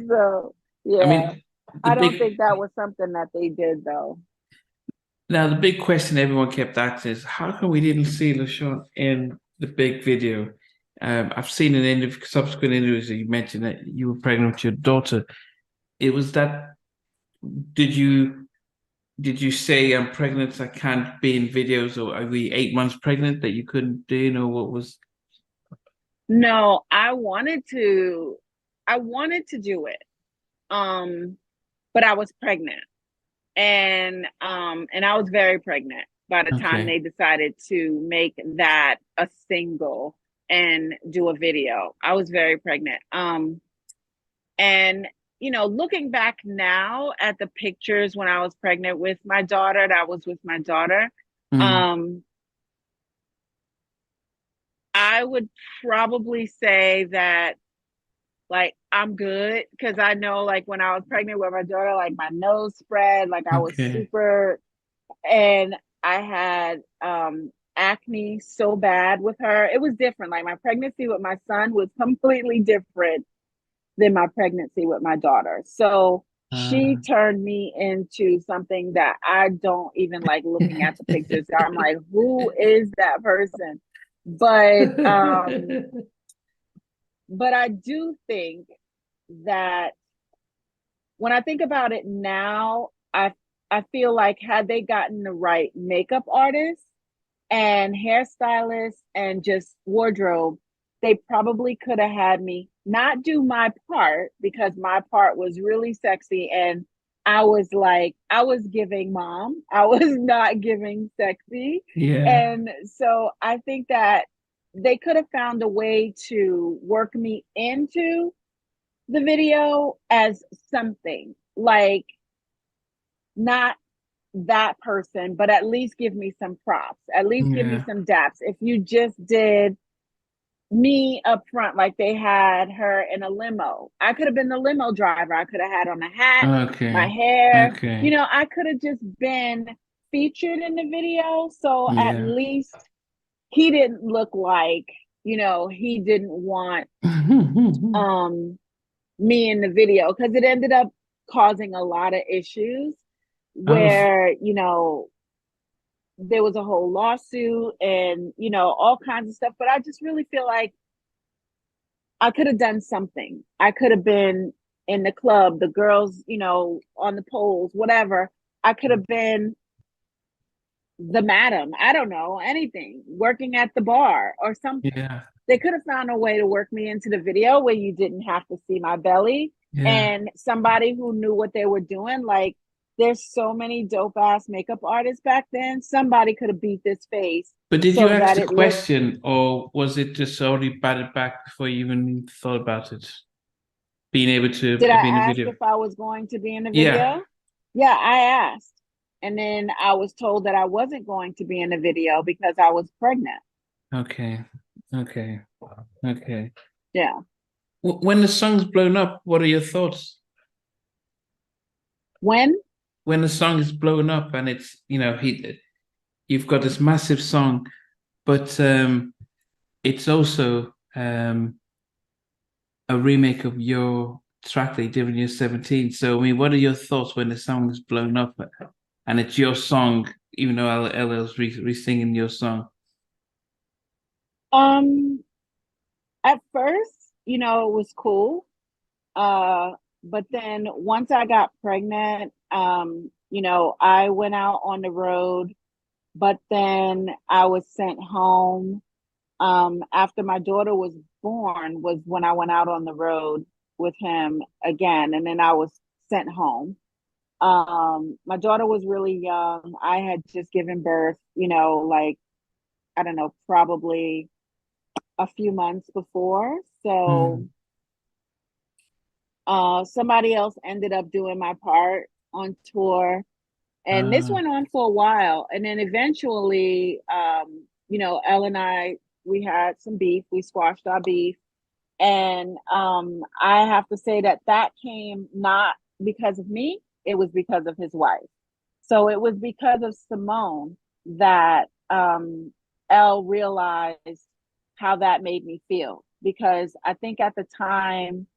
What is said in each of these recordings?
So I yeah, mean, the I don't big think that was something that they did though. now the big question everyone kept asking is how come we didn't see LeShaun in the big video? I've seen in subsequent interviews that you mentioned that you were pregnant with your daughter. It was that did you say I'm pregnant, I can't be in videos, or are we 8 months pregnant that you couldn't do, what was No, I wanted to do it. Um, but I was pregnant. And I was very pregnant by the time okay. they decided to make that a single and do a video. I was very pregnant. And looking back now at the pictures when I was pregnant with my daughter, that was with my daughter, Mm, um, I would probably say that like I'm good because I know like when I was pregnant with my daughter, like my nose spread, like I was okay. super, and I had acne so bad with her. It was different. Like my pregnancy with my son was completely different than my pregnancy with my daughter. So she Uh, turned me into something that I don't even like looking at the pictures. I'm like, who is that person? But I do think that when I think about it now, I feel like had they gotten the right makeup artist and hairstylist and just wardrobe, they probably could have had me not do my part because my part was really sexy and I was giving mom. I was not giving sexy. yeah. And so I think that they could have found a way to work me into the video as something like not that person, but at least give me some props, at least give me Yeah. some daps. If you just did me up front, like they had her in a limo, I could have been the limo driver. I could have had on a hat, my Okay. hair, Okay. I could have just been featured in the video. So at Yeah. least he didn't look like, he didn't want um me in the video because it ended up causing a lot of issues Oh, where there was a whole lawsuit and all kinds of stuff, but I just really feel like I could have done something. I could have been in the club, the girls, on the poles, whatever. I could have been the madam, I don't know, anything, working at the bar or something. yeah. They could have found a way to work me into the video where you didn't have to see my belly, Yeah. and somebody who knew what they were doing. Like, there's so many dope ass makeup artists back then. Somebody could have beat this face But did you so ask that the it looked. question, or was it just already batted back before you even thought about it? Being able to Did be in a I ask video. if I was going to be in the Yeah. video? Yeah, I asked. And then I was told that I wasn't going to be in the video because I was pregnant. Okay. Okay. Okay. Yeah. When the song's blown up, what are your thoughts? When? When the song is blown up and it's, you've got this massive song, but it's also a remake of your track that you did when you were 17. So, I mean, what are your thoughts when the song is blown up and it's your song, even though LL's re-singing your song? Um, at first, it was cool. Uh, but then once I got pregnant, I went out on the road, but then I was sent home. After my daughter was born was when I went out on the road with him again, and then I was sent home. My daughter was really young. I had just given birth, like I don't know, probably a few months before. So Mm. somebody else ended up doing my part on tour. And this Uh, went on for a while. And then eventually, Elle and I, we had some beef. We squashed our beef. And I have to say that that came not because of me, it was because of his wife. So it was because of Simone that Elle realized how that made me feel. Because I think at the time,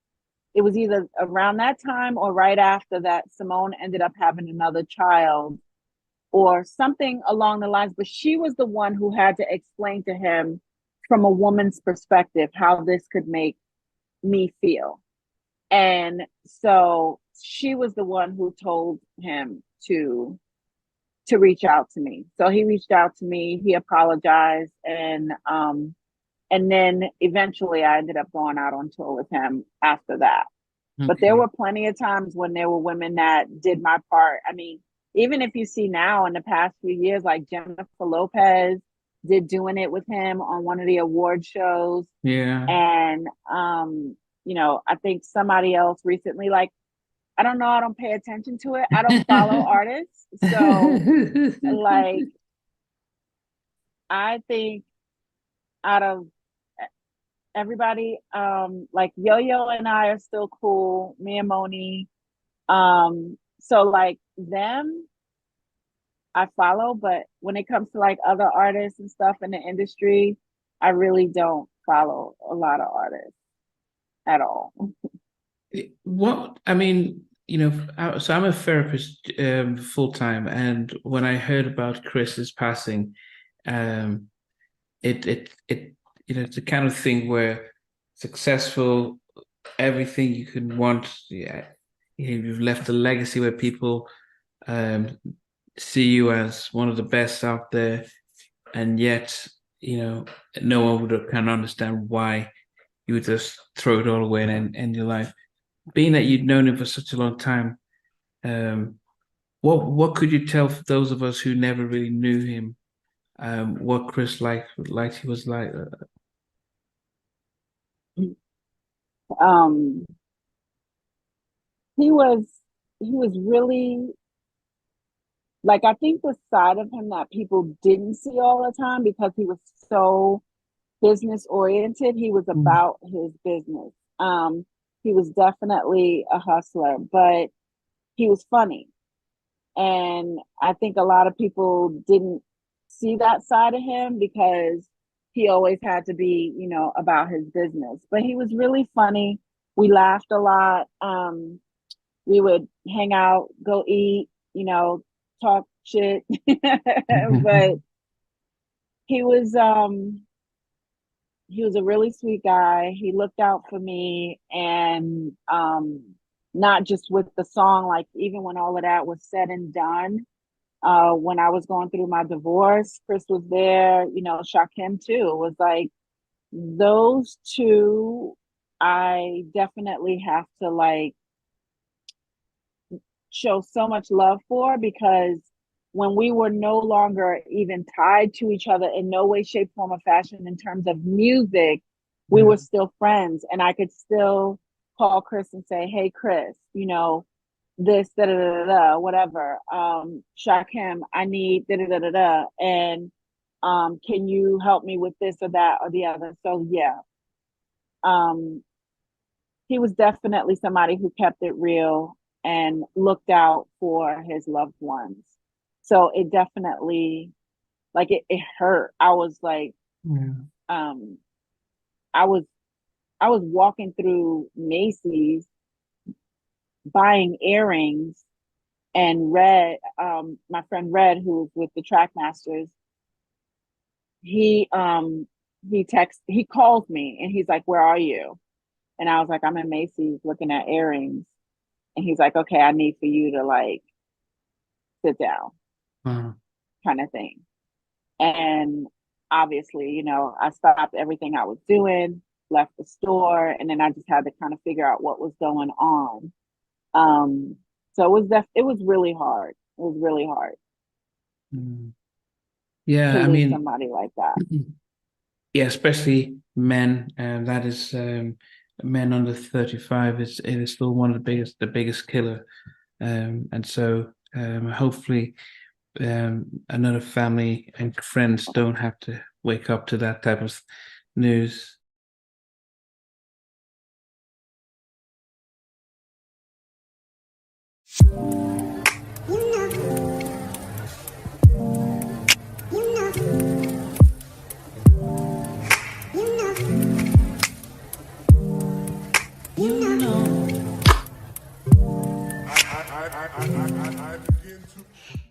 it was either around that time or right after that Simone ended up having another child or something along the lines. But she was the one who had to explain to him from a woman's perspective how this could make me feel. And so she was the one who told him to reach out to me. So he reached out to me, he apologized, and then eventually I ended up going out on tour with him after that. But there Okay. were plenty of times when there were women that did my part. I mean, even if you see now in the past few years, like Jennifer Lopez did Doing It with him on one of the award shows. Yeah. And you know, I think somebody else recently, like, I don't know, I don't pay attention to it. I don't follow artists. So like I think out of everybody, like Yo-Yo and I are still cool, me and Moni. So like them, I follow, but when it comes to like other artists and stuff in the industry, I really don't follow a lot of artists at all. What I mean, so I'm a therapist full time, and when I heard about Chris's passing, um, it it's the kind of thing where successful, everything you can want. Yeah, you've left a legacy where people um see you as one of the best out there, and yet you know no one would kind of understand why you would just throw it all away and end your life. Being that you'd known him for such a long time, um, what could you tell for those of us who never really knew him, what Chris liked he was like? Um, he was he was really, like, I think the side of him that people didn't see all the time because he was so business oriented. He was Mm. about his business. He was definitely a hustler, but he was funny. And I think a lot of people didn't see that side of him because he always had to be, you know, about his business. But he was really funny. We laughed a lot. We would hang out, go eat, you know, talk shit. But he was um he was a really sweet guy. He looked out for me, and not just with the song, like even when all of that was said and done, when I was going through my divorce, Chris was there, you know, Shakim too. It was like those two I definitely have to like show so much love for, because when we were no longer even tied to each other in no way, shape, form, or fashion in terms of music, we Yeah. were still friends. And I could still call Chris and say, hey, Chris, you know, this, da da da da, whatever. Shakim, I need da da da da da. And can you help me with this or that or the other? So, yeah, um, he was definitely somebody who kept it real and looked out for his loved ones. So it definitely, like, it hurt. I was like, Yeah. um, I was I was walking through Macy's buying earrings, and Red, my friend Red, who's with the Trackmasters, he he calls me and he's like, "Where are you?" And I was like, "I'm in Macy's looking at earrings." And he's like, "Okay, I need for you to like sit down," Uh, kind of thing. And obviously, you know, I stopped everything I was doing, left the store, and then I just had to kind of figure out what was going on. So it was really hard. It was really hard mm. to Yeah, I lose mean, somebody like that. yeah, especially men, that is men under 35 is it is still one of the biggest killer. And so hopefully another family and friends don't have to wake up to that type of news. You know. I begin to